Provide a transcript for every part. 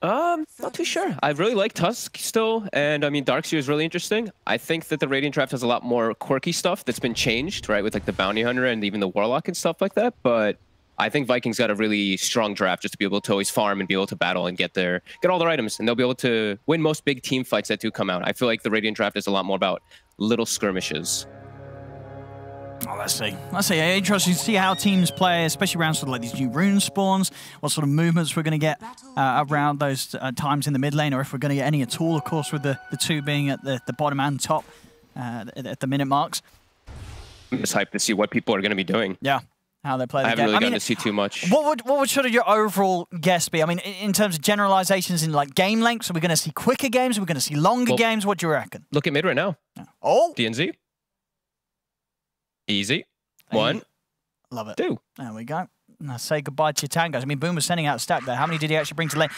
Not too sure. I really like Tusk still, and I mean Darkseer is really interesting. I think that the Radiant draft has a lot more quirky stuff that's been changed, right, with like the Bounty Hunter and even the Warlock and stuff like that. But I think Vikings got a really strong draft just to be able to always farm and be able to battle and get all their items, and they'll be able to win most big team fights that do come out. I feel like the Radiant draft is a lot more about little skirmishes. Oh, let's see. Interesting to see how teams play, especially around sort of like these new rune spawns, what sort of movements we're going to get around those times in the mid lane, or if we're going to get any at all, of course, with the two being at the bottom and top at the minute marks. I'm just hyped to see what people are going to be doing. Yeah, how they play the game. I haven't really gotten to see too much. What would sort of your overall guess be? I mean, in terms of generalizations in like game lengths, are we going to see quicker games? Are we going to see longer games? What do you reckon? Look at mid right now. Oh! DNZ. Easy. One. Love it. Two. There we go. Now say goodbye to your tangos. I mean, Boom was sending out a stack there. How many did he actually bring to lane?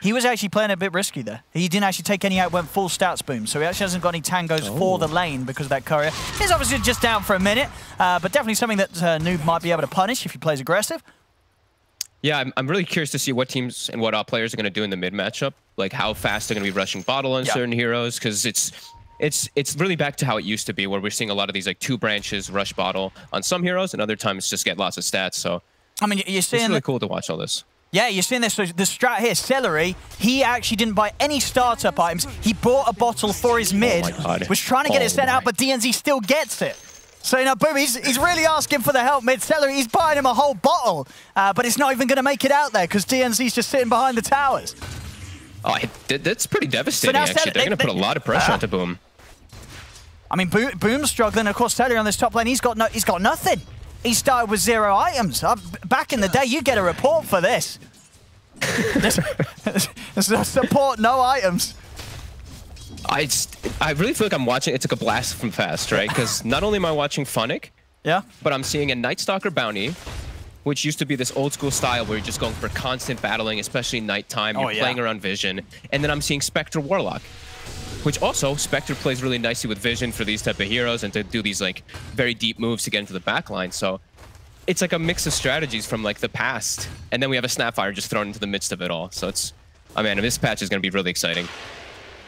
He was actually playing a bit risky there. He didn't actually take any out, went full stats, Boom. So he actually hasn't got any tangos for the lane because of that courier. He's obviously just down for a minute, but definitely something that Noob might be able to punish if he plays aggressive. Yeah, I'm really curious to see what teams and what players are going to do in the mid matchup. Like how fast they're going to be rushing bottle on certain heroes, because it's really back to how it used to be, where we're seeing a lot of these like 2 branches rush bottle on some heroes, and other times just get lots of stats. So I mean, you're seeing it's really cool to watch all this. Yeah, you're seeing this. So the strat here, Celery, he actually didn't buy any startup items. He bought a bottle for his mid, was trying to get it sent out, but DNZ still gets it. So now, Boom, he's really asking for the help mid. Celery, he's buying him a whole bottle, but it's not even going to make it out there because DNZ's just sitting behind the towers. Oh, that's pretty devastating, actually. They're going to put a lot of pressure onto Boom. I mean, Boom's struggling. Of course, Celery on this top lane, he's got nothing. He started with 0 items. Back in the day, you get a report for this. Support, no items. I really feel like I'm watching. It's like a blast from past, right? Because not only am I watching Funnick, but I'm seeing a Night Stalker bounty, which used to be this old school style where you're just going for constant battling, especially nighttime. You're playing around Vision. And then I'm seeing Spectre Warlock, which also Spectre plays really nicely with Vision for these type of heroes and to do these like very deep moves to get into the backline. So it's like a mix of strategies from like the past. And then we have a Snapfire just thrown into the midst of it all. So it's, oh man, this patch is going to be really exciting.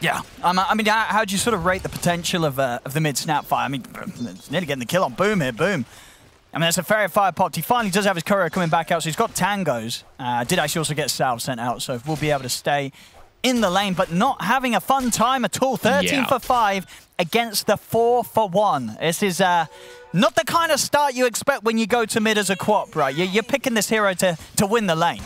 Yeah, I mean, how do you sort of rate the potential of the mid Snapfire? I mean, it's nearly getting the kill on Boom here, Boom. I mean, that's a Fairy Fire popped. He finally does have his courier coming back out, so he's got tangos. Did actually also get Salve sent out, so we'll be able to stay in the lane, but not having a fun time at all. 13 for 5 against the 4 for 1. This is not the kind of start you expect when you go to mid as a quap, right? You're picking this hero to win the lane.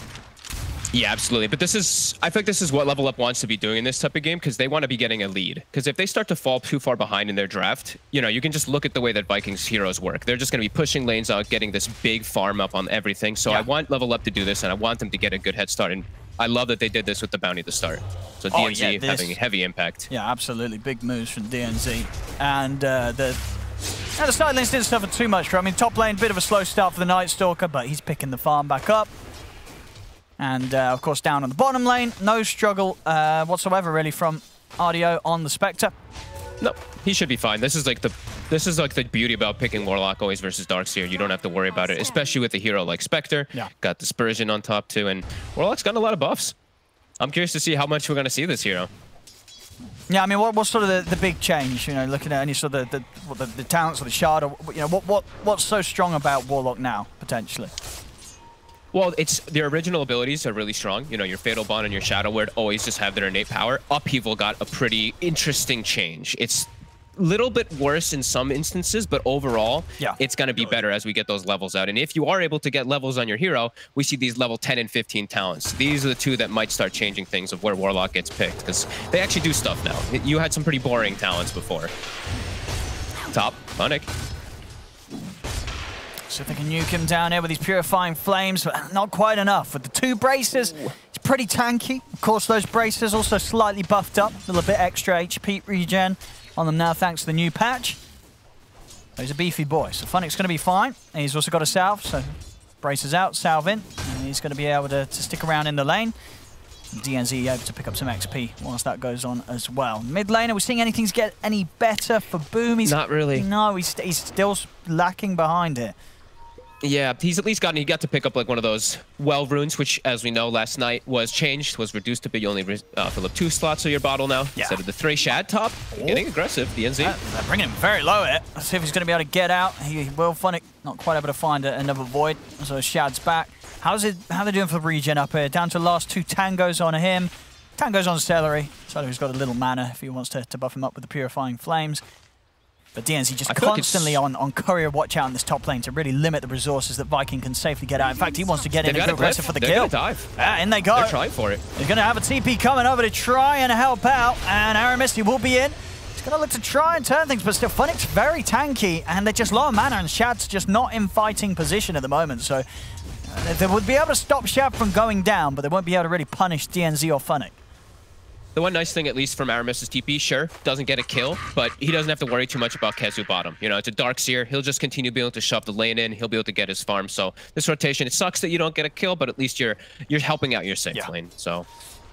Yeah, absolutely. But I feel like this is what Level Up wants to be doing in this type of game, because they want to be getting a lead. Because if they start to fall too far behind in their draft, you know, you can just look at the way that Vikings heroes work. They're just going to be pushing lanes out, getting this big farm up on everything. So I want Level Up to do this, and I want them to get a good head start. And I love that they did this with the bounty at the start. So DNZ having a heavy impact. Yeah, absolutely. Big moves from DNZ. And the side lanes didn't suffer too much. I mean, top lane, bit of a slow start for the Night Stalker, but he's picking the farm back up. And, of course, down on the bottom lane, no struggle whatsoever, really, from RDO on the Spectre. No, he should be fine. This is like the beauty about picking Warlock always versus Darkseer. You don't have to worry about it, especially with a hero like Spectre. Yeah. Got Dispersion on top, too, and Warlock's got a lot of buffs. I'm curious to see how much we're going to see this hero. Yeah, I mean, what's sort of the big change? You know, looking at any sort of the talents or the shard, or you know, what's so strong about Warlock now potentially? Well, it's their original abilities are really strong. You know, your Fatal Bond and your Shadow Word always just have their innate power. Upheaval got a pretty interesting change. It's a little bit worse in some instances, but overall, it's going to be better as we get those levels out. And if you are able to get levels on your hero, we see these level 10 and 15 talents. These are the two that might start changing things of where Warlock gets picked, because they actually do stuff now. You had some pretty boring talents before. Top, Funnick. So if they can nuke him down here with these Purifying Flames, but not quite enough. With the 2 braces, it's pretty tanky. Of course, those braces also slightly buffed up. A little bit extra HP regen on them now thanks to the new patch. So he's a beefy boy. So Funnick's going to be fine. And he's also got a salve, so braces out, salve in. And he's going to be able to stick around in the lane. DNZ able to pick up some XP whilst that goes on as well. Mid lane, are we seeing anything get any better for Boom? He's not really. No, he's still lacking behind it. Yeah, he's at least he got to pick up like one of those well runes, which, as we know, last night was reduced to be you only fill up 2 slots of your bottle now instead of the 3. Shad top, getting aggressive. DNZ. They're bringing him very low here. Let's see if he's going to be able to get out. He will. Funnick not quite able to find another void, so Shad's back. How they doing for regen up here? Down to the last 2 tangos on him. Tango's on Celery. Celery's got a little mana if he wants to buff him up with the Purifying Flames. But DNZ just constantly on courier watch out in this top lane to really limit the resources that Viking can safely get out. In fact, he wants to get in and go aggressive for the kill. In they go. They're trying for it. He's going to have a TP coming over to try and help out, and Aramis, he will be in. He's going to look to try and turn things, but still, Funnick's very tanky, and they're just low on mana, and Shad's just not in fighting position at the moment. So they would be able to stop Shad from going down, but they won't be able to really punish DNZ or Funnick. The one nice thing, at least from Aramis's TP, sure, doesn't get a kill, but he doesn't have to worry too much about KheZu bottom. You know, it's a Darkseer. He'll just continue being able to shove the lane in. He'll be able to get his farm. So this rotation, it sucks that you don't get a kill, but at least you're helping out your safe lane. So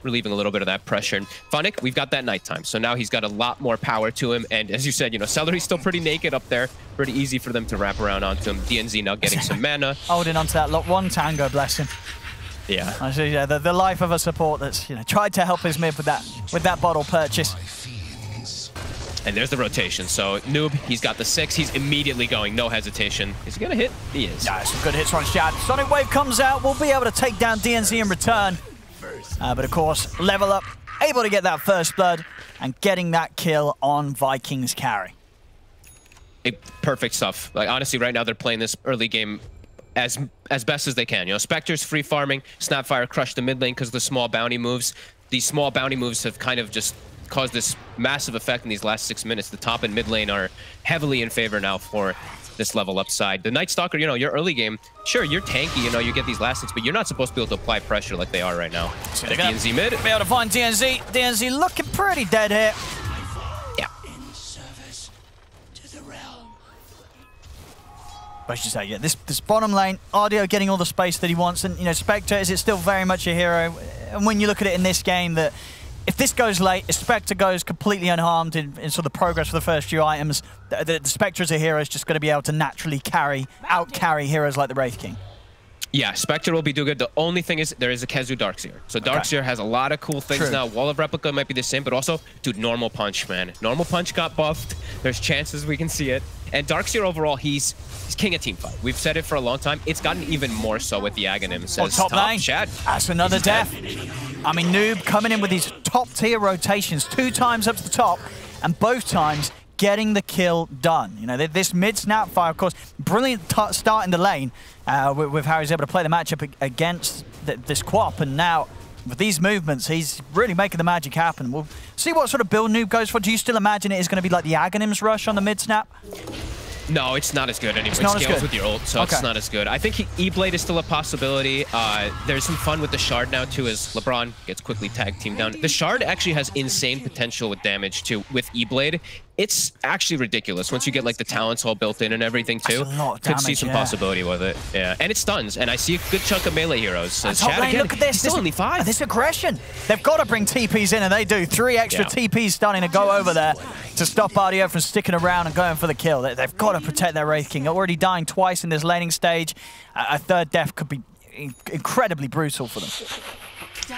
relieving a little bit of that pressure. And Funnick, we've got that nighttime. So now he's got a lot more power to him. And as you said, you know, Celery's still pretty naked up there. Pretty easy for them to wrap around onto him. DNZ now getting some mana. Holding onto that lock 1 tango, bless him. Yeah. Actually, yeah, the life of a support that's, you know, tried to help his mid with that bottle purchase. And there's the rotation. So Noob, he's got the 6. He's immediately going, no hesitation. Is he gonna hit? He is. Yeah, some good hits from Shad. Sonic Wave comes out. We'll be able to take down DNZ in return. But of course, level up, able to get that first blood and getting that kill on Vikings carry. Perfect stuff. Like honestly, right now they're playing this early game as best as they can. You know, Spectre's free farming, Snapfire crushed the mid lane because of the small bounty moves. These small bounty moves have kind of just caused this massive effect in these last 6 minutes. The top and mid lane are heavily in favor now for this level up side. The Night Stalker, you know, your early game, sure, you're tanky, you know, you get these last hits, but you're not supposed to be able to apply pressure like they are right now. So DNZ mid. Be able to find DNZ. DNZ looking pretty dead here. Yeah. But I should say, yeah, this bottom lane, Ardio getting all the space that he wants, and, you know, Spectre, is it still very much a hero? And when you look at it in this game, that if this goes late, if Spectre goes completely unharmed in sort of the progress for the first few items, the Spectre as a hero is just going to be able to naturally out-carry heroes like the Wraith King. Yeah, Spectre will be doing good. The only thing is there is a KheZu Darkseer. So Darkseer has a lot of cool things now. Wall of Replica might be the same, but also, dude, Normal Punch, man. Normal Punch got buffed. There's chances we can see it. And Darkseer overall, he's king of teamfight. We've said it for a long time. It's gotten even more so with the Aghanims. Top lane. Shad. That's another death. I mean, Noob coming in with these top-tier rotations, 2 times up to the top, and both times getting the kill done. You know, this mid-Snapfire, of course, brilliant start in the lane with how he's able to play the matchup against this Quap, and now with these movements, he's really making the magic happen. We'll see what sort of build Noob goes for. Do you still imagine it is going to be like the Aghanims rush on the mid-snap? No, it's not as good anymore. It's not it scales as good with your ult, so it's not as good. I think E-Blade is still a possibility. There's some fun with the Shard now, too, as LeBron gets quickly tag teamed down. The Shard actually has insane potential with damage, too, with E-Blade. It's actually ridiculous once you get, like, the talents all built in and everything, too. That's a lot of damage, could see some possibility with it. Yeah, and it stuns, and I see a good chunk of melee heroes. Top lane, look at this. Still only 5. This aggression. They've got to bring TPs in, and they do. 3 extra TPs starting to go over there to stop Ardio from sticking around and going for the kill. They've got to protect their Wraith King. Already dying twice in this laning stage. A third death could be incredibly brutal for them.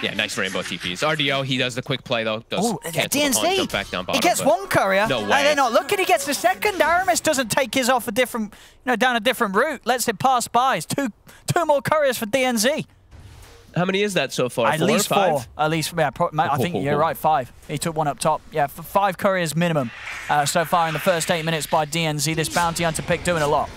Yeah, nice rainbow TPs. RDO, he does the quick play, though. DNZ, jump back down bottom, he gets 1 courier. No way. They're not looking, he gets the second. Aramis doesn't take his off a different, you know, down a different route. Lets it pass by. It's two more couriers for DNZ. How many is that so far? At least 4. At least, yeah, I think you're right, 5. He took 1 up top. Yeah, 5 couriers minimum so far in the first 8 minutes by DNZ. This bounty hunter pick doing a lot.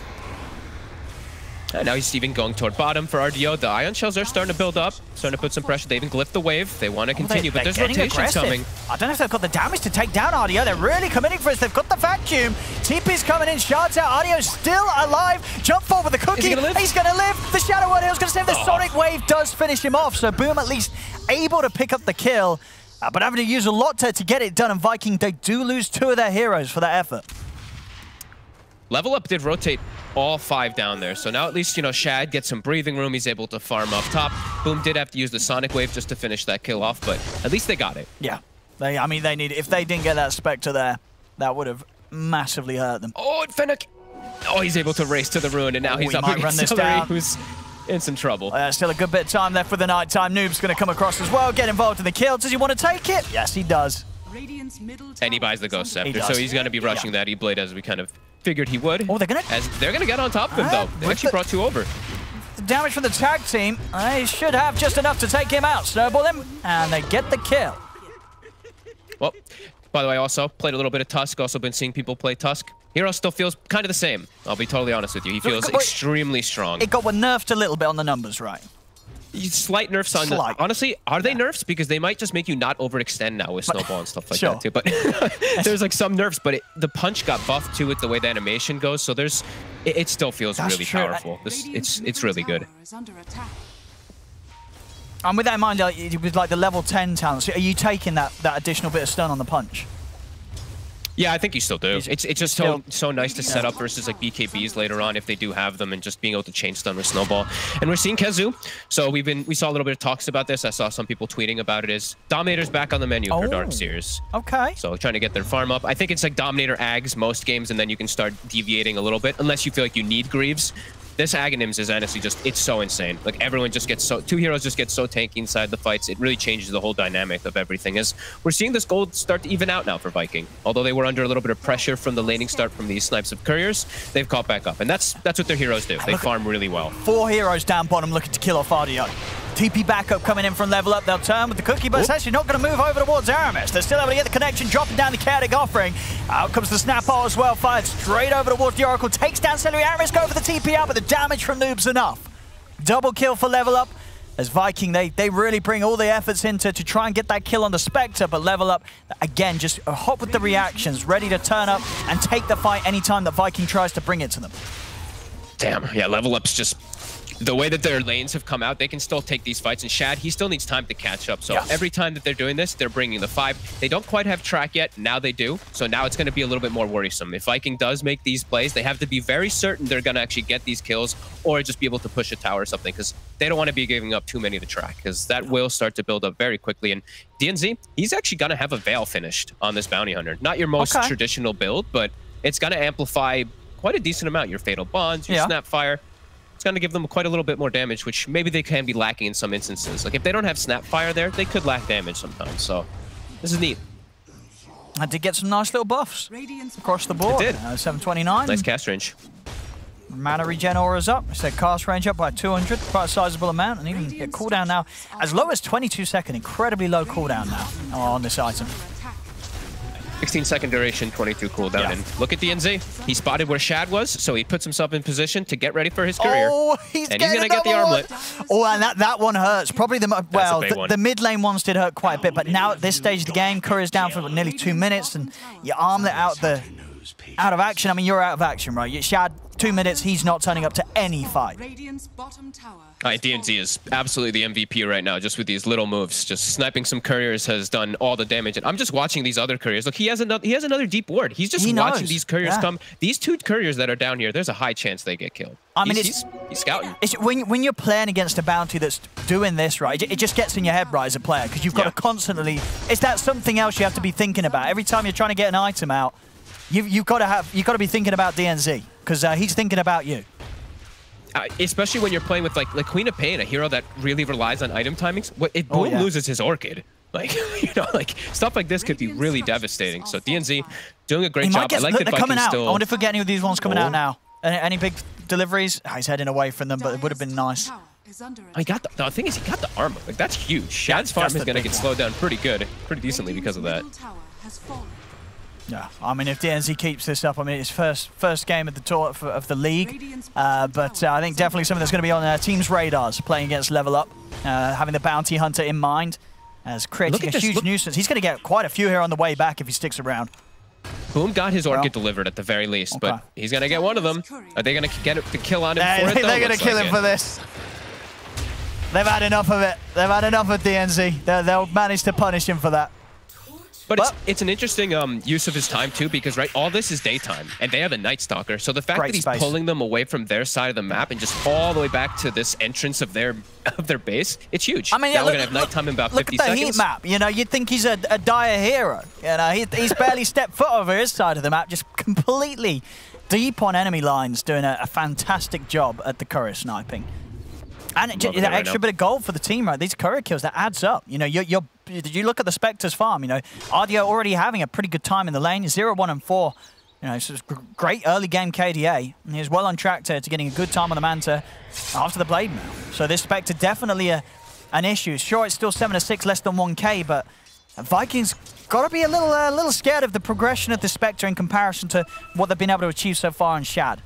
And now he's even going toward bottom for RDO. The Ion Shells are starting to build up, starting to put some pressure. They even glyphed the wave. They want to continue, but there's rotations coming. I don't know if they've got the damage to take down RDO. They're really committing for us. They've got the vacuum. TP's coming in, shards out. RDO's still alive. Jump forward with the cookie. He's going to live. The Shadow Word Hill's going to save. The Sonic Wave does finish him off. So Boom at least able to pick up the kill, but having to use a lot to get it done. And Viking, they do lose 2 of their heroes for that effort. Level Up did rotate all 5 down there. So now at least, you know, Shad gets some breathing room. He's able to farm up top. Boom did have to use the Sonic Wave just to finish that kill off, but at least they got it. Yeah. I mean, they need, if they didn't get that Spectre there, that would have massively hurt them. Oh, Fennec. Oh, he's able to race to the ruin, and now he's up against Celery, who's in some trouble. Still a good bit of time left for the nighttime. Noob's going to come across as well, get involved in the kill. Does he want to take it? Yes, he does. And he buys the Ghost Scepter, so he's going to be rushing that E-Blade as we kind of figured he would. Oh, they're going to get on top of him, though. They actually brought 2 over. The damage from the tag team. They should have just enough to take him out. Snowball him, and they get the kill. Well, by the way, also played a little bit of Tusk. Also been seeing people play Tusk. Hero still feels kind of the same. I'll be totally honest with you. He feels extremely strong. It got nerfed a little bit on the numbers, right? Slight nerfs on the... Honestly, are they nerfs? Because they might just make you not overextend now with Snowball and stuff like that too. But there's like some nerfs, but the punch got buffed too with the way the animation goes. So there's... It still feels really powerful. It's really good. And with that in mind, with like the level 10 talents, are you taking that additional bit of stun on the punch? Yeah, I think you still do. It's just so nice to set up versus like BKBs later on if they do have them, and just being able to chain stun with Snowball. And we're seeing Kezu. So we saw a little bit of talks about this. I saw some people tweeting about it. Is Dominator's back on the menu for Dark Seers. Okay. So trying to get their farm up. I think it's like Dominator Ags most games, and then you can start deviating a little bit unless you feel like you need Greaves. This Aghanims is honestly just, it's so insane. Like everyone just gets so, 2 heroes just get so tanky inside the fights. It really changes the whole dynamic of everything. As we're seeing this gold start to even out now for Viking. Although they were under a little bit of pressure from the laning start from these snipes of couriers, they've caught back up. And that's what their heroes do. They farm really well. 4 heroes down bottom looking to kill off RDO. TP backup coming in from level up. They'll turn with the cookie, but it's actually not going to move over towards Aramis. They're still able to get the connection, dropping down the chaotic offering. Out comes the snap ult as well, fired straight over towards the Oracle. Takes down Celery. Aramis go for the TP out, but the damage from Noob's enough. Double kill for level up. As Viking, they really bring all the efforts into to try and get that kill on the Spectre, but level up, again, just hot with the reactions, ready to turn up and take the fight anytime that Viking tries to bring it to them. Damn, yeah, level up's just... The way that their lanes have come out, they can still take these fights. And Shad, he still needs time to catch up. So every time that they're doing this, they're bringing the 5. They don't quite have track yet. Now they do. So now it's going to be a little bit more worrisome. If Viking does make these plays, they have to be very certain they're going to actually get these kills or just be able to push a tower or something, because they don't want to be giving up too many to track, because that will start to build up very quickly. And DNZ, he's actually going to have a Veil finished on this Bounty Hunter. Not your most traditional build, but it's going to amplify quite a decent amount. Your Fatal Bonds, your Snapfire. It's going to give them quite a little bit more damage, which maybe they can be lacking in some instances. Like if they don't have Snapfire there, they could lack damage sometimes. So this is neat. I did get some nice little buffs across the board. It did. 729. Nice cast range. Mana regen aura's up. I said cast range up by 200, quite a sizable amount, and even get cooldown now as low as 22 second. Incredibly low cooldown now on this item. 16-second duration, 22 cooldown. And look at DNZ. He spotted where Shad was, so he puts himself in position to get ready for his career. Oh, he's going to get the armlet. Oh, and that one hurts. Probably the mid lane ones did hurt quite a bit, but now at this stage of the game, Courier's down for nearly 2 minutes, and your armlet out of action. I mean, you're out of action, right? Shad, 2 minutes, he's not turning up to any fight. DNZ is absolutely the MVP right now, just with these little moves. Just sniping some couriers has done all the damage. And I'm just watching these other couriers. Look, he has another deep ward. He's just watching these couriers come. These 2 couriers that are down here, there's a high chance they get killed. I mean, he's scouting. When you're playing against a bounty that's doing this, right, it just gets in your head, right, as a player, because you've got to constantly... It's that something else you have to be thinking about. Every time you're trying to get an item out, you've got to be thinking about DNZ, because he's thinking about you. Especially when you're playing with like Queen of Pain, a hero that really relies on item timings. If Boom loses his Orchid, like stuff like this could be really devastating. So DNZ doing a great job. I like that Viking still. I wonder if we get any of these ones coming out now. Any big deliveries? He's heading away from them, but it would have been nice. He got the thing is he got the armor. Like that's huge. Shad's farm is gonna get slowed down pretty decently because of that. Yeah, I mean, if DNZ keeps this up, I mean, it's first game of the tour of the league, but I think definitely something that's going to be on teams' radars, playing against Level Up, having the Bounty Hunter in mind, as creating a huge nuisance. He's going to get quite a few here on the way back if he sticks around. Boom got his Orchid delivered at the very least, but he's going to get one of them. Are they going to get the kill on him for it, though? They're going to kill him for this. They've had enough of it. They've had enough of DNZ. They'll manage to punish him for that. But it's an interesting use of his time, too, because, all this is daytime, and they have a Night Stalker. So the fact that he's pulling them away from their side of the map and just all the way back to this entrance of their base, it's huge. I mean, now we're going to have nighttime in about 50 seconds. Look at the heat map. You know, you'd think he's a dire hero. You know, he's barely stepped foot over his side of the map, just completely deep on enemy lines, doing a fantastic job at the courier sniping. And that extra bit of gold for the team, right? These courier kills, that adds up. You know, you look at the Spectre's farm, you know, RDO already having a pretty good time in the lane, 0, 1, and 4. You know, so it's great early game KDA. And he's well on track to getting a good time on the Manta after the Blade Mail. So this Spectre definitely an issue. Sure, it's still 7-6, less than 1K, but Vikings got to be a little scared of the progression of the Spectre in comparison to what they've been able to achieve so far on Shad.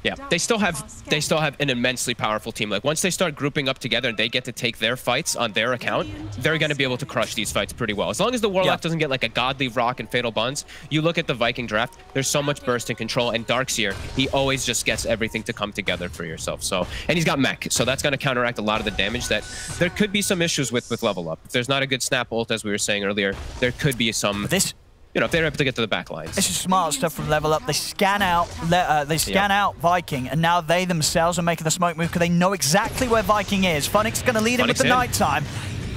Yeah, they still have an immensely powerful team. Like, once they start grouping up together and they get to take their fights on their account, they're going to be able to crush these fights pretty well. As long as the Warlock doesn't get like a godly rock and fatal buns, you look at the Viking draft, there's so much burst and control, and Darkseer, he always just gets everything to come together for yourself. So, and he's got mech, so that's going to counteract a lot of the damage that there could be some issues with level up. If there's not a good snap ult, as we were saying earlier, there could be some... You know, if they're able to get to the back lines. This is smart stuff from Level Up. They scan out out Viking, and now they themselves are making the smoke move because they know exactly where Viking is. Funnick's going to lead him with the nighttime.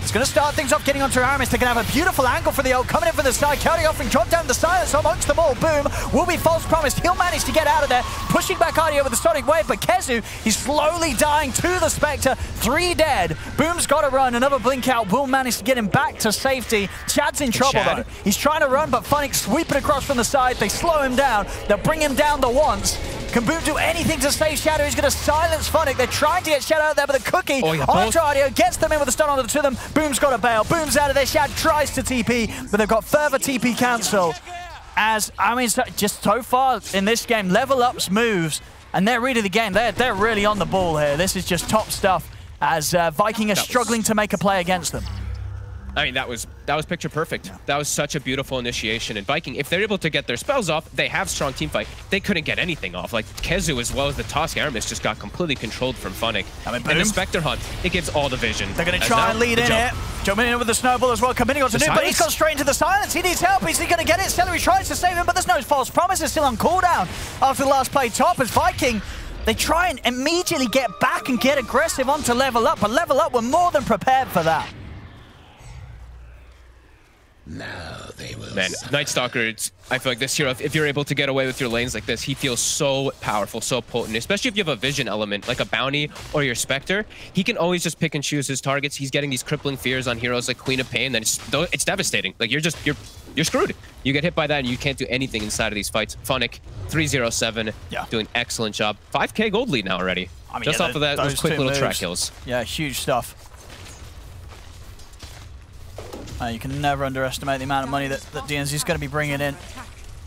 It's going to start things off getting onto Aramis. They're going to have a beautiful angle for the ult. Coming in from the side. Cody offering drop down the silence amongst them all. Boom. Will be false promised. He'll manage to get out of there. Pushing back Ardio with the Sonic Wave. But Kezu, he's slowly dying to the Spectre. 3 dead. Boom's got to run. Another blink out will manage to get him back to safety. Chad's in trouble though. He's trying to run, but Funnick sweeping across from the side. They slow him down. They'll bring him down the once. Can Boom do anything to save Shadow? He's going to silence Funnick. They're trying to get Shadow out there, but the cookie onto Ardio gets them in with a stun onto the 2 of them. Boom's got to bail. Boom's out of there. Shad tries to TP, but they've got further TP cancel. As, I mean, just so far in this game, Level Up's moves, and they're reading the game. They're really on the ball here. This is just top stuff as Viking are struggling to make a play against them. I mean, that was picture perfect. That was such a beautiful initiation. And Viking, if they're able to get their spells off, they have strong team fight. They couldn't get anything off. Like, Kezu as well as the Tusk Aramis just got completely controlled from Funnick. And the Spectre Hunt, it gives all the vision. They're going to try and lead in here. Jumping in with the snowball as well. Committing on to do, but he's gone straight into the silence. He needs help. Is he going to get it? Celery tries to save him, but there's no false promise. It's still on cooldown after the last play top as Viking, they try and immediately get back and get aggressive onto Level Up, but Level Up were more than prepared for that. Now they will. Man, Night Stalker, I feel like this hero, if you're able to get away with your lanes like this, he feels so powerful, so potent, especially if you have a vision element, like a Bounty or your Spectre. He can always just pick and choose his targets. He's getting these crippling fears on heroes like Queen of Pain, then it's devastating. Like, you're screwed. You get hit by that and you can't do anything inside of these fights. Funnick, 307, doing excellent job. 5K gold lead now already. I mean, just off of that, those quick little track kills. Yeah, huge stuff. You can never underestimate the amount of money that DNZ is going to be bringing in.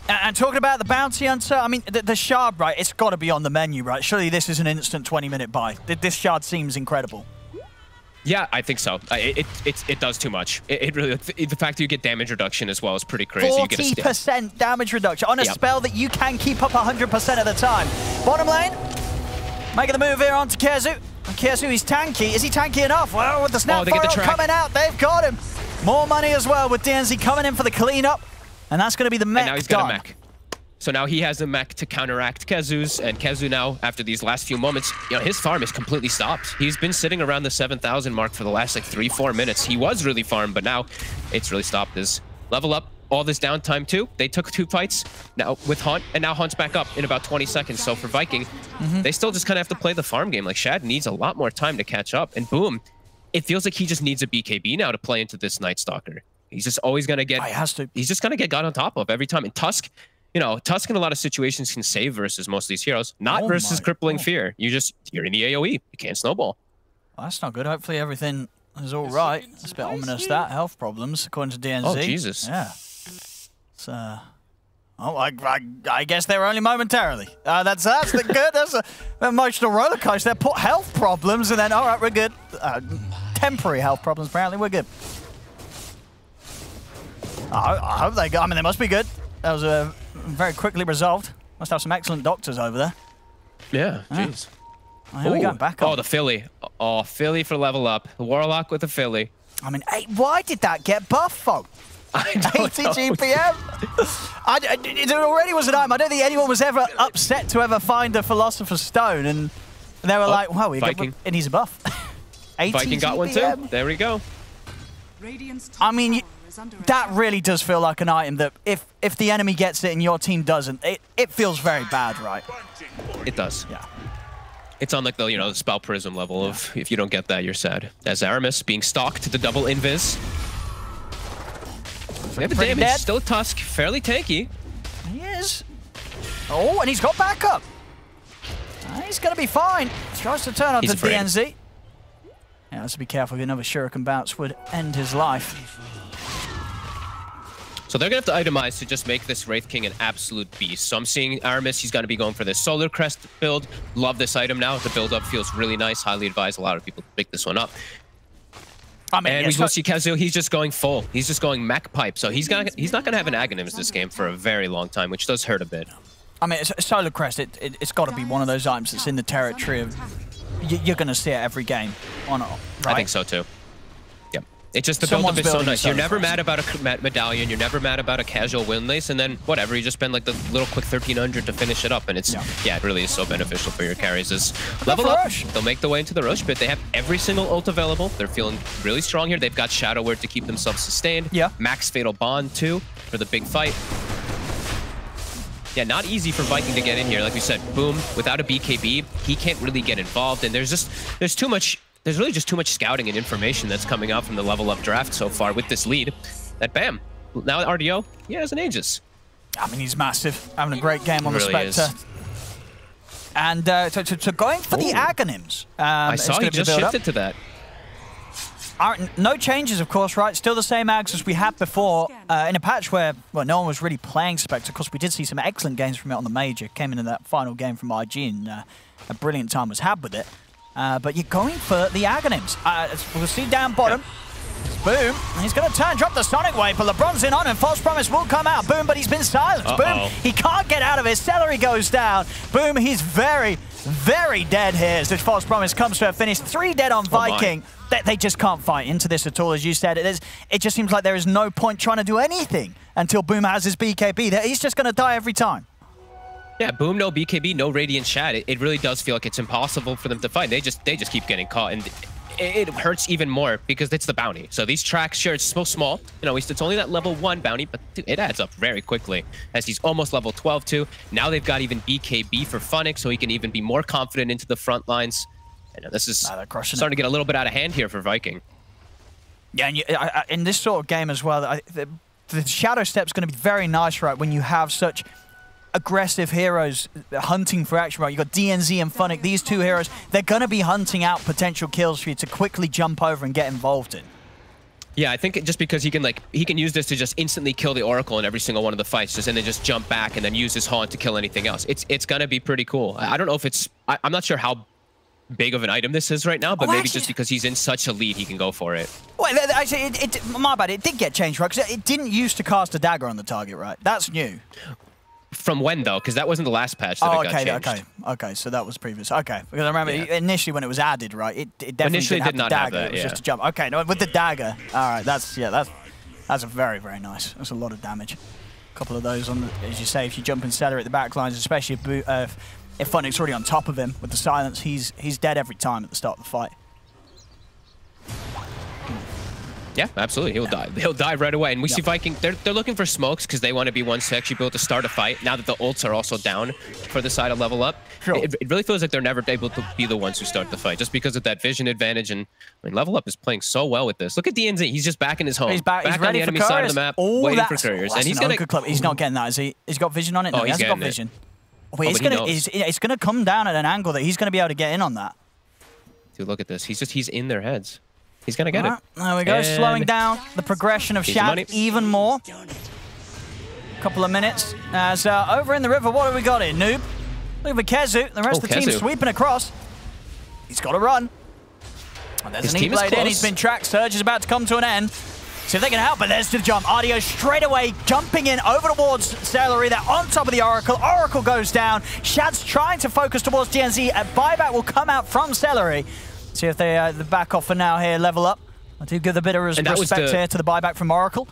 And talking about the Bounty Hunter, I mean, the Shard, right, it's got to be on the menu, right? Surely this is an instant 20-minute buy. This Shard seems incredible. Yeah, I think so. It does too much. It really, the fact that you get damage reduction as well is pretty crazy. 40% damage reduction on a spell that you can keep up 100% of the time. Bottom lane, making the move here onto Kezu. Kezu, he's tanky. Is he tanky enough? Well, with the snap coming out, they've got him. More money as well with DNZ coming in for the cleanup. And that's going to be the mech. And now he's got a mech. So now he has a mech to counteract Kezu's. And Kezu now, after these last few moments, you know, his farm is completely stopped. He's been sitting around the 7,000 mark for the last like 3-4 minutes. He was really farmed, but now it's really stopped. His Level Up, all this downtime too. They took 2 fights now with Hunt, and now Hunt's back up in about 20 seconds. So for Viking, they still just kind of have to play the farm game. Like, Shad needs a lot more time to catch up. And boom. It feels like he just needs a BKB now to play into this Night Stalker. He's just always going to get... He's just going to get got on top of every time. And Tusk, you know, Tusk in a lot of situations can save versus most of these heroes. Not versus Crippling Fear. You're in the AoE. You can't snowball. Well, that's not good. Hopefully everything is all right. It's a bit ominous, that. Health problems, according to DNZ. Oh, Jesus. Yeah. It's, oh, I guess they were only momentarily. That's good. That's an emotional roller coaster. They put health problems and then, all right, we're good. Temporary health problems, apparently. We're good. I hope they go. I mean, they must be good. That was very quickly resolved. Must have some excellent doctors over there. Yeah, jeez. Oh, here we go, back up. Oh, the Philly. Oh, Philly for Level Up. The Warlock with the Philly. I mean, why did that get buffed, folk? 80 GPM. It already was an item. I don't think anyone was ever upset to ever find a Philosopher's Stone, and they were like, "Wow, it needs a buff." 80 Viking got one too. There we go. I mean, that really does feel like an item that if the enemy gets it and your team doesn't, it feels very bad, right? It does. Yeah. It's on like the, the Spell Prism level of if you don't get that, you're sad. As Aramis being stalked to the double invis. We have the damage, dead. still Tusk, fairly tanky. He is. Oh, and he's got backup. He's going to be fine. Tries to turn on to DNZ. Yeah, let's be careful. Another Shuriken bounce would end his life. So they're going to have to itemize to just make this Wraith King an absolute beast. So I'm seeing Aramis, he's going to be going for this Solar Crest build. Love this item now. The build-up feels really nice. Highly advise a lot of people to pick this one up. I mean, and we will see Kazu, he's just going full. He's just going mech pipe. So he's not going to have an Aghanims this game for a very long time, which does hurt a bit. I mean, Solar Crest, it's got to be one of those items that's in the territory of... You're going to see it every game, right? I think so, too. Yep. It's just the build-up is so nice. You're never mad about a medallion. You're never mad about a casual windlace. And then, whatever, you just spend like the little quick 1300 to finish it up. And it's, yeah, it really is so beneficial for your carries. Is level up. They'll make the way into the Roche pit. They have every single ult available. They're feeling really strong here. They've got Shadow Word to keep themselves sustained. Yeah. Max Fatal Bond, too, for the big fight. Yeah, not easy for Viking to get in here. Like we said, Boom, without a BKB, he can't really get involved. And there's really just too much scouting and information that's coming out from the level up draft so far with this lead. That bam, now RDO, he has an Aegis. I mean, he's massive, having a great game on the Spectre. And so going for the Aghanims. I saw he just shifted to that. No changes, of course, right? Still the same Ags as we had before in a patch where, well, no one was really playing Spectre. Of course, we did see some excellent games from it on the Major. Came into that final game from IG and a brilliant time was had with it. But you're going for the Aghanims. We'll see down bottom. Boom. He's going to turn, drop the Sonic Wave, but LeBron's in on him. False Promise will come out. Boom, but he's been silenced. Boom. He can't get out of it. Celery goes down. Boom, he's very, very dead here as this False Promise comes to a finish. 3 dead on Viking. They just can't fight into this at all, as you said. It just seems like there is no point trying to do anything until Boom has his BKB. He's just going to die every time. Yeah, Boom, no BKB, no Radiant Shad. It really does feel like it's impossible for them to fight. They just keep getting caught, and it hurts even more because it's the bounty. So these tracks, sure, it's so small. It's only that level 1 bounty, but dude, it adds up very quickly as he's almost level 12 too. Now they've got even BKB for Funnick, so he can even be more confident into the front lines. And this is starting to get a little bit out of hand here for Viking. Yeah, and in this sort of game as well, the Shadow Step's going to be very nice, right, when you have such aggressive heroes hunting for action, right? You've got DNZ and Funnick, these 2 heroes, they're going to be hunting out potential kills for you to quickly jump over and get involved in. Yeah, I think just because he can use this to just instantly kill the Oracle in every single one of the fights, and then just jump back and then use his Haunt to kill anything else. It's going to be pretty cool. I don't know if it's... I'm not sure how big of an item this is right now, but maybe just because he's in such a lead, he can go for it. Well, actually, my bad, it did get changed, right? Because it didn't used to cast a dagger on the target, right? That's new. From when, though? Because that wasn't the last patch that it got changed. Okay, so that was previous. Okay, because I remember initially when it was added, right, it definitely initially did not have that, it was just a jump. Okay, no, with the dagger. All right, that's a very, very nice. That's a lot of damage. A couple of those on, as you say, if you jump and Stellar at the back lines, especially if Funnick's already on top of him with the silence, he's dead every time at the start of the fight. Yeah, absolutely. He'll die. He'll die right away. And we see Viking, they're looking for smokes because they want to be ones to actually be able to start a fight now that the ults are also down for the side of level up. Sure. It really feels like they're never able to be the ones who start the fight just because of that vision advantage. And I mean, level up is playing so well with this. Look at DNZ. He's just back in his home. He's back on the enemy side of the map, waiting for couriers. And he's not getting that, is he? He's got vision on it? No, he hasn't got vision. Wait, it's gonna come down at an angle that he's gonna be able to get in on that. Dude, look at this. He's in their heads. He's going to get it. There we go, and slowing down the progression of Shad even more. Couple of minutes. As over in the river, what have we got here, Noob? Look at Kezu. The rest of the team sweeping across. He's got to run. And there's an E-Blade in. He's been tracked. Surge is about to come to an end. See if they can help, but there's the jump. RDO straight away, jumping in over towards Celery. They're on top of the Oracle. Oracle goes down. Shad's trying to focus towards DNZ. A buyback will come out from Celery. See if they back off for now here, level up. I do give a bit of respect here to the buyback from Oracle.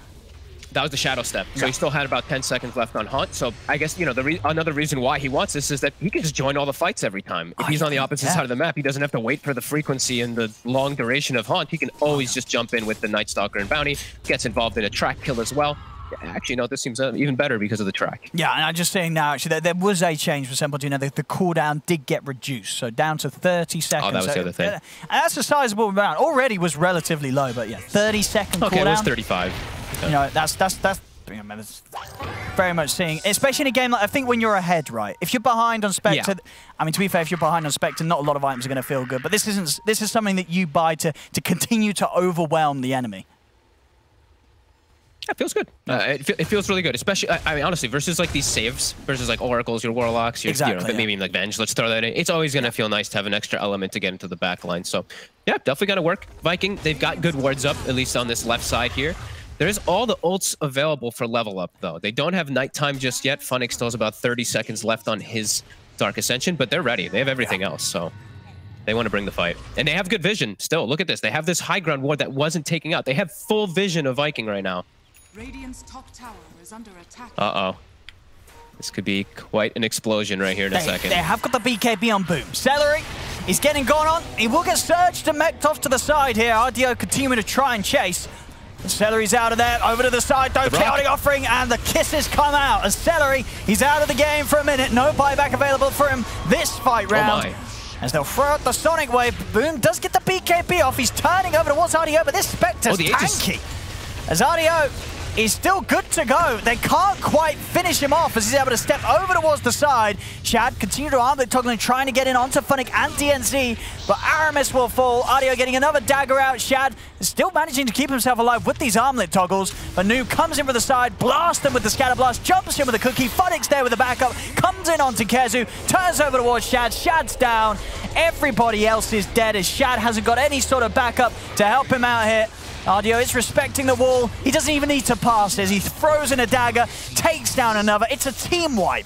That was the shadow step. So yeah. he still had about 10 seconds left on Haunt. So I guess, you know, another reason why he wants this is that he can just join all the fights every time. If he's on the opposite side of the map, he doesn't have to wait for the frequency and the long duration of Haunt. He can always just jump in with the Night Stalker and Bounty, gets involved in a track kill as well. Yeah, actually, no, this seems even better because of the track. Yeah, and I'm just saying now, actually, there was a change for Semple. You know, the cooldown did get reduced, so down to 30 seconds. Oh, that was the other thing. And that's a sizable amount. Already was relatively low, but yeah, 30-second cooldown. Okay, it was 35. Okay. You know, that's very much seeing, especially in a game like, I think when you're ahead, right? If you're behind on Spectre, I mean, to be fair, if you're behind on Spectre, not a lot of items are going to feel good, but this is something that you buy to continue to overwhelm the enemy. Yeah, it feels good. It feels really good, especially, I mean, honestly, versus like these saves, versus like Oracles, your Warlocks, your, you know, maybe even like Venge, let's throw that in. It's always going to feel nice to have an extra element to get into the back line. So, yeah, definitely going to work. Viking, they've got good wards up, at least on this left side here. There's all the ults available for level up, though. They don't have nighttime just yet. Funnick still has about 30 seconds left on his Dark Ascension, but they're ready. They have everything else, so they want to bring the fight. And they have good vision still. Look at this. They have this high ground ward that wasn't taking out. They have full vision of Viking right now. Radiant's top tower is under attack. Uh-oh. This could be quite an explosion right here in a second. They have got the BKB on Boom. Celery is getting gone on. He will get surged and mech'd off to the side here. RDO continuing to try and chase. Celery's out of there, over to the side though, chaotic offering, and the kisses come out. As Celery, he's out of the game for a minute. No buyback available for him this fight round. Oh my. As they'll throw out the Sonic Wave. Boom does get the BKB off. He's turning over towards RDO, but this Spectre's tanky. As RDO is still good to go. They can't quite finish him off as he's able to step over towards the side. Shad continue to armlet toggling, trying to get in onto Funnick and DNZ, but Aramis will fall. RDO getting another dagger out. Shad is still managing to keep himself alive with these armlet toggles. But Noob comes in from the side, blasts them with the scatter blast, jumps in with a cookie. Funnick's there with the backup, comes in onto Kezu, turns over towards Shad. Shad's down. Everybody else is dead as Shad hasn't got any sort of backup to help him out here. RDO is respecting the wall. He doesn't even need to pass as he throws in a dagger, takes down another. It's a team wipe.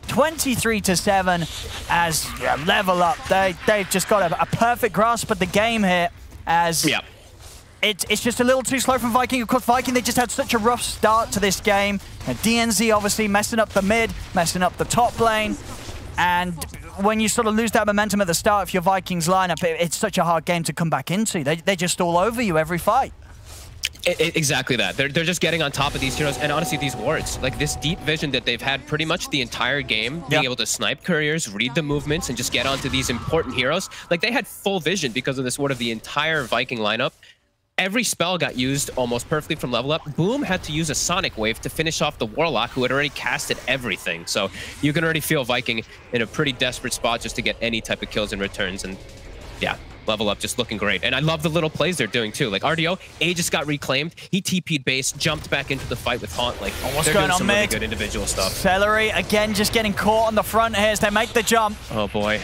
23-7 as level up. They've just got a perfect grasp of the game here as it's just a little too slow from Viking. Of course, Viking, they just had such a rough start to this game. And DNZ obviously messing up the mid, messing up the top lane. And when you sort of lose that momentum at the start of your Vikings lineup, it's such a hard game to come back into. They're just all over you every fight. Exactly that. They're just getting on top of these heroes, and honestly, these wards, like this deep vision that they've had pretty much the entire game, being able to snipe couriers, read the movements, and just get onto these important heroes. Like they had full vision because of this ward of the entire Viking lineup. Every spell got used almost perfectly from level up. Boom had to use a Sonic Wave to finish off the Warlock, who had already casted everything. So you can already feel Viking in a pretty desperate spot just to get any type of kills and returns. And yeah, level up just looking great. And I love the little plays they're doing too. Like RDO, A just got reclaimed. He TP'd base, jumped back into the fight with Haunt. Like what's going on, some mid? Really good individual stuff. Celery again just getting caught on the front here as they make the jump. Oh boy.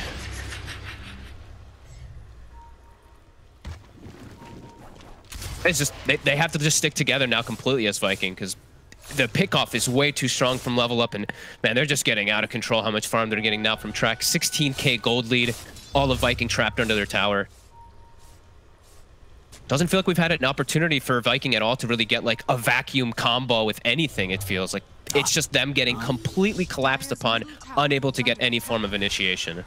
It's just, they have to just stick together now completely as Viking, because the pickoff is way too strong from level up, and man, they're just getting out of control how much farm they're getting now from track. 16k gold lead, all of Viking trapped under their tower. Doesn't feel like we've had an opportunity for Viking at all to really get like a vacuum combo with anything, it feels like. It's just them getting completely collapsed upon, unable to get any form of initiation.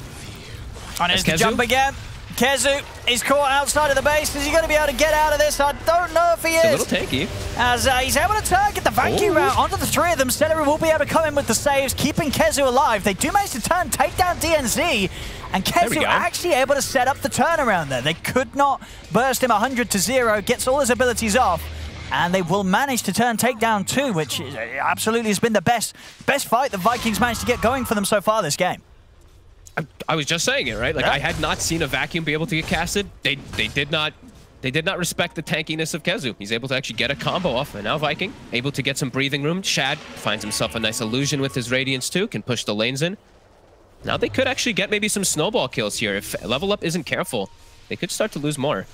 And there's the jump again. Kezu is caught outside of the base. Is he going to be able to get out of this? I don't know if he is. It's a little tanky. As he's able to target the vacuum route onto the three of them. Celery will be able to come in with the saves, keeping Kezu alive. They do manage to take down DNZ. And Kezu actually able to set up the turnaround there. They could not burst him 100-0. Gets all his abilities off. And they will manage to turn takedown 2, which absolutely has been the best fight the Vikings managed to get going for them so far this game. I was just saying it, right? Like I had not seen a vacuum be able to get casted. They did not respect the tankiness of Kezu. He's able to actually get a combo off, and now Viking able to get some breathing room. Shad finds himself a nice illusion with his Radiance too, can push the lanes in. Now they could actually get maybe some snowball kills here. If level up isn't careful, they could start to lose more.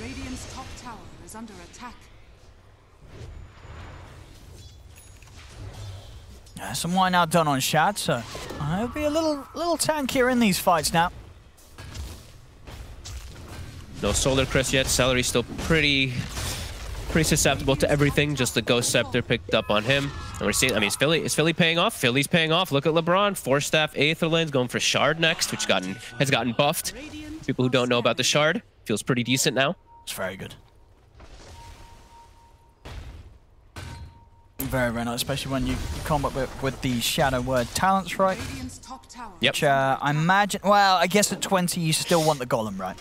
Radiant's top tower is under attack. Some wine now done on Shad, so I'll be a little tankier in these fights now. No Solar Crest yet. Celery still pretty pretty susceptible to everything. Just the Ghost Scepter picked up on him. And we're seeing, I mean, is Philly paying off? Philly's paying off. Look at LeBron. 4-staff Aether lane's going for Shard next, which has gotten buffed. People who don't know about the Shard, feels pretty decent now. It's very good. Very, very nice, especially when you combat with the Shadow Word talents, right? Yep. Which I imagine, well, I guess at 20 you still want the Golem, right?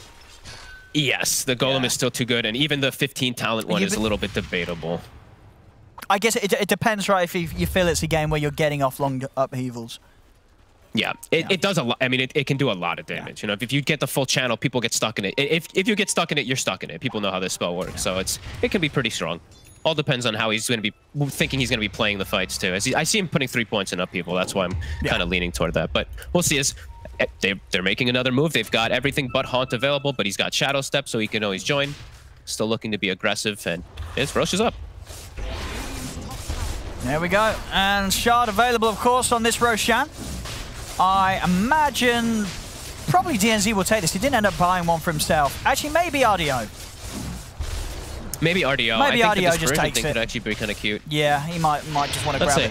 Yes, the Golem is still too good, and even the 15 talent one is a little bit debatable. I guess it depends, right, if you feel it's a game where you're getting off long upheavals. Yeah, it does a lot. I mean, it can do a lot of damage. You know, if you get the full channel, people get stuck in it. If you get stuck in it, you're stuck in it. People know how this spell works, so it can be pretty strong. All depends on how he's going to be thinking he's going to be playing the fights too. I see him putting 3 points in upheaval. That's why I'm kind of leaning toward that. But we'll see. They're making another move. They've got everything but Haunt available, but he's got Shadow Step, so he can always join. Still looking to be aggressive, and his Rosh is up. There we go. And Shard available, of course, on this Roshan. I imagine probably DNZ will take this. He didn't end up buying one for himself. Actually, maybe RDO. Maybe RDO. Maybe I think RDO just takes it. Could actually be kind of cute. Yeah, he might just want to grab it.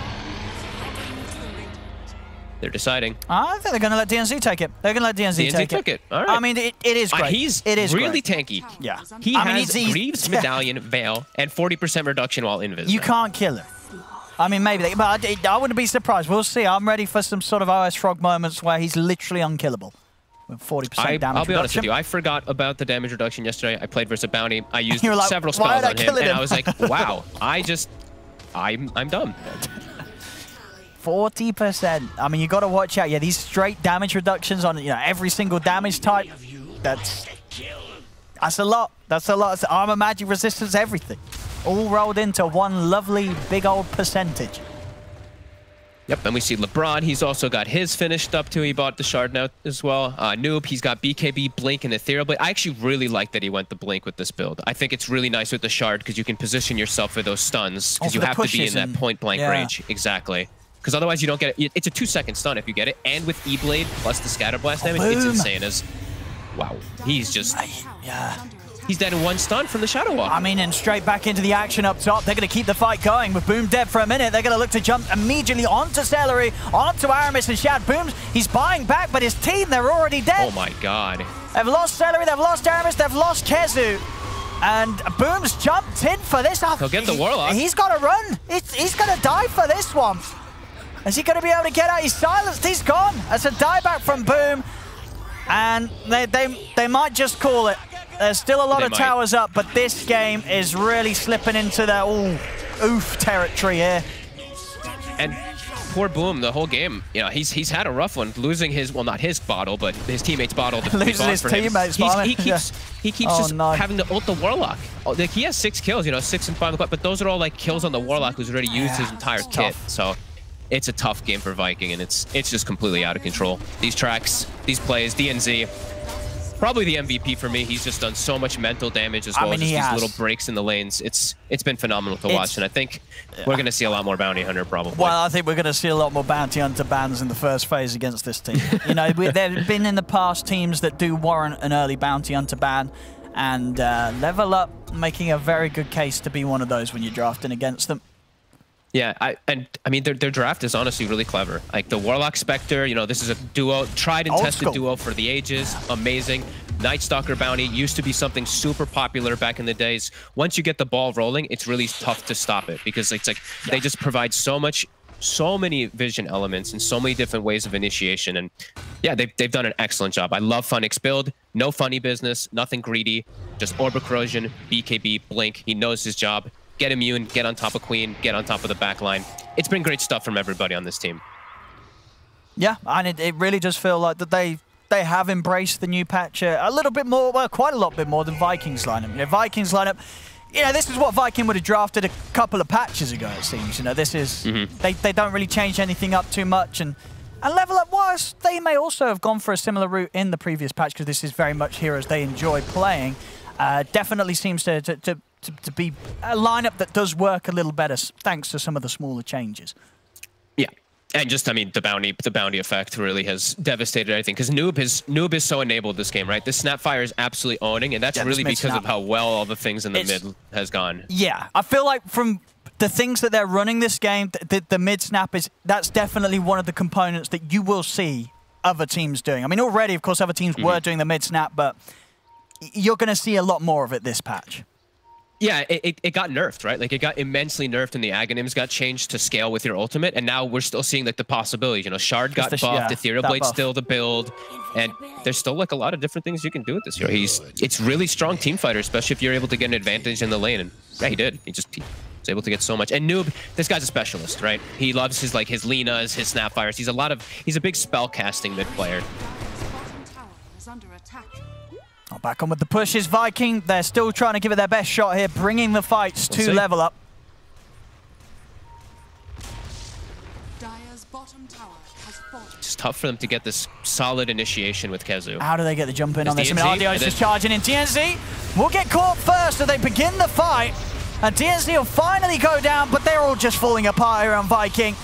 They're deciding. I think they're going to let DNZ take it. They're going to let DNZ take took it. All right. I mean, it is great. It is really tanky. Yeah. He has Greaves, Medallion, Veil, and 40% reduction while invisible. You can't kill him. I mean, maybe, but I wouldn't be surprised. We'll see. I'm ready for some sort of OS Frog moments where he's literally unkillable. With 40% damage reduction. I'll be honest with you. I forgot about the damage reduction yesterday. I played versus Bounty. I used several spells on him, and I was like, wow, I'm dumb. 40%. I mean, you got to watch out. Yeah, these straight damage reductions on every single damage type. That's a lot. That's a lot. It's armor, magic, resistance, everything, all rolled into one lovely big old percentage. Yep, and we see LeBron. He's also got his finished up too. He bought the Shard now as well. Noob, he's got BKB, Blink, and Ethereal Blade. I actually really like that he went the Blink with this build. I think it's really nice with the Shard because you can position yourself for those stuns because you have to be in that point-blank range. Exactly. Because otherwise you don't get it. It's a 2-second stun if you get it. And with E-Blade plus the Scatter Blast damage, it's insane. Wow, he's just... He's dead in one stun from the Shadow Walk. I mean, and straight back into the action up top. They're going to keep the fight going with Boom dead for a minute. They're going to look to jump immediately onto Celery, onto Aramis and Shad. Boom's, he's buying back, but his team, they're already dead. Oh my god. They've lost Celery, they've lost Aramis, they've lost Kezu. And Boom's jumped in for this. He'll get the Warlock. He's got to run. He's going to die for this one. Is he going to be able to get out? He's silenced. He's gone. That's a dieback from Boom. And they might just call it. There's still a lot of towers up, but this game is really slipping into the oof territory here. And poor Boom, the whole game, he's had a rough one, losing his, well, not his bottle, but his teammate's bottle. Losing his teammate's bottle. He keeps having to ult the Warlock. He has 6 kills, 6 and 5, but those are all like kills on the Warlock who's already used his entire kit. So it's a tough game for Viking, and it's just completely out of control. These tracks, these plays, DNZ. Probably the MVP for me. He's just done so much mental damage as well as these little breaks in the lanes. It's been phenomenal to watch, and I think we're going to see a lot more Bounty Hunter probably. Well, I think we're going to see a lot more Bounty Hunter bans in the first phase against this team. There have been in the past teams that do warrant an early Bounty Hunter ban, and Level Up making a very good case to be one of those when you're drafting against them. Yeah, I mean, their draft is honestly really clever. Like the Warlock Spectre, this is a duo, tried and tested duo for the ages. Amazing. Night Stalker Bounty used to be something super popular back in the days. Once you get the ball rolling, it's really tough to stop it because it's like they just provide so many vision elements and so many different ways of initiation. And yeah, they've done an excellent job. I love Funnick's build. No funny business, nothing greedy, just Orb of Corrosion, BKB, Blink. He knows his job. Get immune, get on top of Queen, get on top of the back line. It's been great stuff from everybody on this team. Yeah, and it really does feel like that they have embraced the new patch a little bit more, well, quite a lot bit more than Vikings lineup. Vikings lineup, this is what Viking would have drafted a couple of patches ago, it seems. This is, they don't really change anything up too much. And Level Up, whilst they may also have gone for a similar route in the previous patch, because this is very much heroes they enjoy playing, definitely seems to be a lineup that does work a little better thanks to some of the smaller changes. Yeah, And just, I mean, the bounty effect really has devastated everything because Noob is so enabled this game, right? This Snapfire is absolutely owning, and that's really because of how well all the things in the mid has gone. Yeah, I feel like from the things that they're running this game, the mid snap that's definitely one of the components that you will see other teams doing. I mean, already, of course, other teams were doing the mid snap, but you're going to see a lot more of it this patch. Yeah, it got nerfed, right? Like, it got immensely nerfed, and the Aghanims got changed to scale with your ultimate, and now we're still seeing, like, the possibilities. You know, Shard got buffed, Ethereal Blade's still the build, and there's still, like, a lot of different things you can do with this hero. It's really strong team fighter, especially if you're able to get an advantage in the lane, and yeah, he did. He was able to get so much. And Noob, this guy's a specialist, right? He loves his Linas, his Snapfires. He's a big spell casting mid player. Oh, back on with the pushes, Viking. They're still trying to give it their best shot here, bringing the fights to level up. Dire's bottom tower has fallen. It's tough for them to get this solid initiation with KheZu. How do they get the jump in on this? I mean, RDO is just charging in. DNZ will get caught first as they begin the fight. And DNZ will finally go down, but they're all just falling apart here on Viking.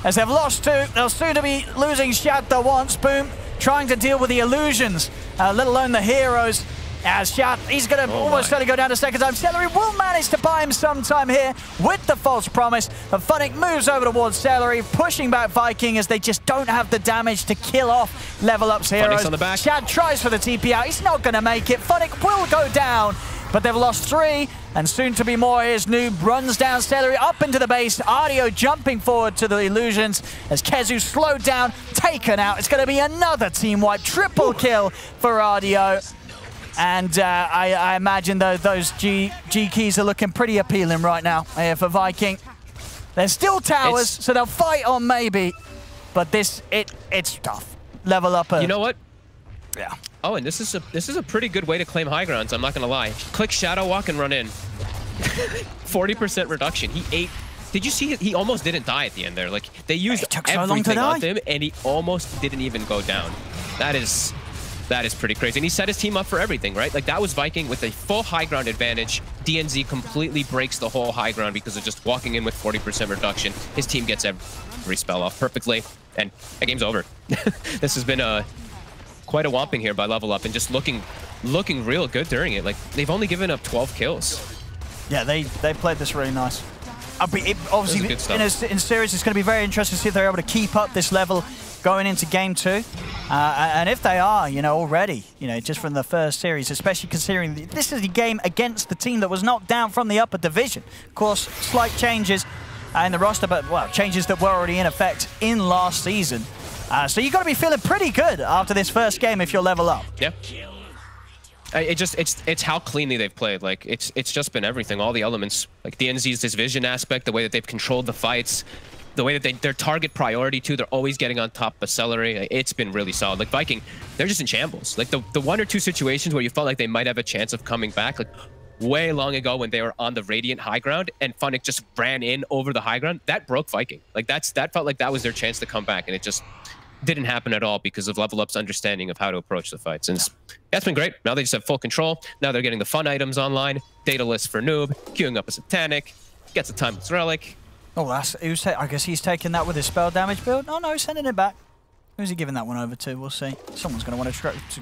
As they've lost two, they'll soon to be losing Shatter once. Boom, trying to deal with the illusions, let alone the heroes. As Shat, he's going to almost try to go down a second time. Celery will manage to buy him some time here with the false promise. But Funnick moves over towards Celery, pushing back Viking as they just don't have the damage to kill off Level Up's heroes. On the back. Shad tries for the TP out. He's not going to make it. Funnick will go down, but they've lost three. And soon to be more. Here's Noob, runs down Celery up into the base. Ardio jumping forward to the illusions as KheZu slowed down, taken out. It's going to be another team wipe. Triple kill for Ardio. And I imagine those G keys are looking pretty appealing right now here for Viking. There's still towers, so they'll fight on maybe. But it's tough. Level up. You know what? Yeah. Oh, and this is a pretty good way to claim high grounds. I'm not gonna lie. Click Shadow Walk and run in. 40% reduction. He ate. Did you see it? He almost didn't die at the end there. Like, they used everything on him, and he almost didn't even go down. That is pretty crazy. And he set his team up for everything, right? Like, that was Viking with a full high ground advantage. DNZ completely breaks the whole high ground because of just walking in with 40% reduction. His team gets every spell off perfectly, and that game's over. This has been quite a whomping here by Level Up, and just looking real good during it. Like, they've only given up 12 kills. Yeah, they played this really nice. Obviously, in series, it's going to be very interesting to see if they're able to keep up this level going into game 2. And if they are, you know, already, you know, just from the first series, especially considering this is a game against the team that was knocked down from the upper division. Of course, slight changes in the roster, but, well, changes that were already in effect in last season. So you've got to be feeling pretty good after this first game if you're Level Up. Yeah. It's how cleanly they've played. Like, it's just been everything, all the elements. Like, DNZ's this vision aspect, the way that they've controlled the fights, the way that their target priority too, they're always getting on top of Celery. Like, it's been really solid. Like, Viking, they're just in shambles. Like, the one or two situations where you felt like they might have a chance of coming back, like way long ago when they were on the Radiant high ground and Funnick just ran in over the high ground, that broke Viking. Like, that felt like that was their chance to come back, and it just didn't happen at all because of Level Up's understanding of how to approach the fights. And that's been great. Now they just have full control. Now they're getting the fun items online. Data list for Noob, queuing up a Satanic, gets a Timeless Relic. Oh, I guess he's taking that with his spell damage build. Oh no, he's sending it back. Who's he giving that one over to? We'll see. Someone's going to want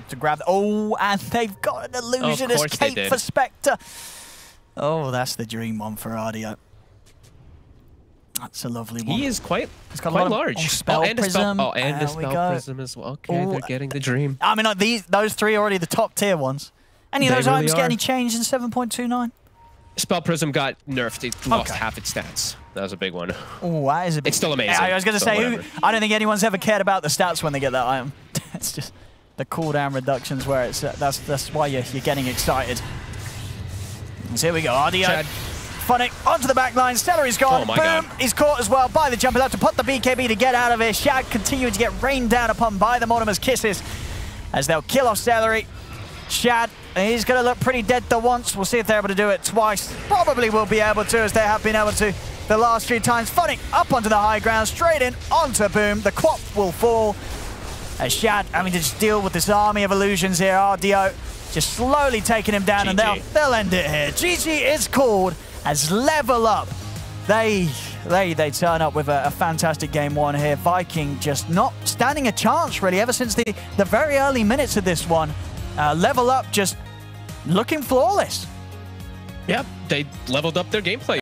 to grab. Oh, and they've got an illusionist cape for Spectre. Oh, that's the dream one for Ardio. That's a lovely one. He is quite large. Spell Prism. And a Spell Prism as well. Okay, they're getting the dream. I mean, those three are already the top tier ones. Any of those items get any change in 7.29? Spell Prism got nerfed. It lost half its stats. That was a big one. Oh, that is a big. It's still amazing. I was going to say, I don't think anyone's ever cared about the stats when they get that item. It's just the cooldown reductions where it's that's why you're getting excited. So here we go, Ardio. Funnick onto the back line. Celery's gone. Boom. God. He's caught as well by the jumper. They'll have to put the BKB to get out of here. Shad continuing to get rained down upon by the Mortimer's kisses as they'll kill off Celery. Shad, he's going to look pretty dead the once. We'll see if they're able to do it twice. Probably will be able to, as they have been able to the last few times. Funnick up onto the high ground, straight in onto Boom. The quap will fall. As Shad having to just deal with this army of illusions here. Ardio just slowly taking him down, and they'll end it here. GG is called as Level Up. They They turn up with a fantastic game one here. Viking just not standing a chance, really, ever since the very early minutes of this one. Level Up just looking flawless. Yeah, they leveled up their gameplay.